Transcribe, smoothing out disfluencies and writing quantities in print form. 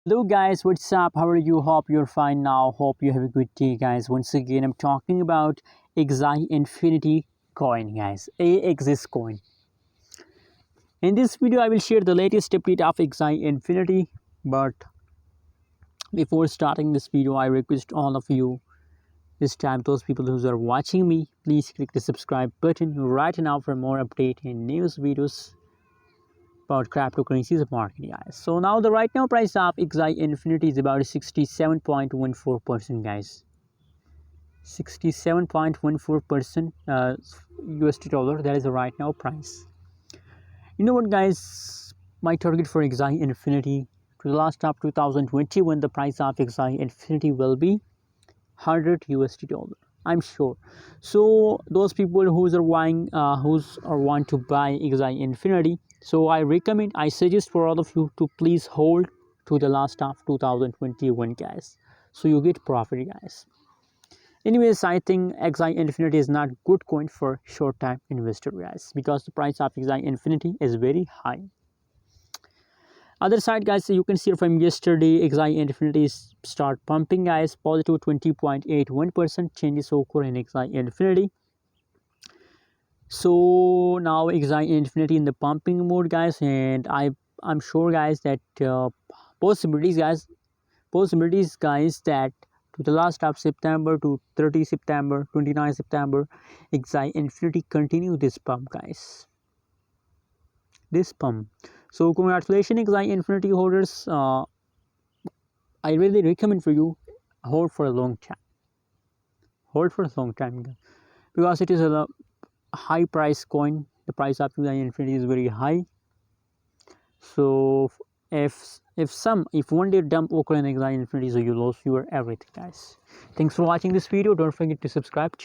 Hello guys, what's up? How are you? Hope you're fine now. Hope you have a good day, guys. Once again, I'm talking about Axie Infinity coin, guys. AXS coin. In this video, I will share the latest update of Axie Infinity. But before starting this video, I request all of you, this time those people who are watching me, please click the subscribe button right now for more update and news videos about cryptocurrencies market, guys. So now the right now price of Axie Infinity is about 67.14%, guys. 67.14% USD dollar. That is the right now price. You know what, guys? My target for Axie Infinity to the last of 2021, the price of Axie Infinity will be 100 USD dollar. I'm sure. So those people who are buying, want to buy Axie Infinity, so I suggest for all of you to please hold to the last of 2021, guys. So you get profit, guys. Anyways, I think Axie Infinity is not good coin for short time investor, guys, because the price of Axie Infinity is very high. Other side, guys, you can see from yesterday Axie Infinity start pumping, guys. Positive 20.81% changes occur in Axie Infinity. So now Axie Infinity in the pumping mode, guys, and I'm sure, guys, that possibilities guys, that to the last of September to 30 September, 29 September, Axie Infinity continue this pump, guys. This pump. So congratulations, Axie Infinity holders. I really recommend for you hold for a long time. Hold for a long time, because it is a high price coin. The price of Axie Infinity is very high. So if one day dump occur in Axie Infinity, so you lose your everything, guys. Thanks for watching this video. Don't forget to subscribe.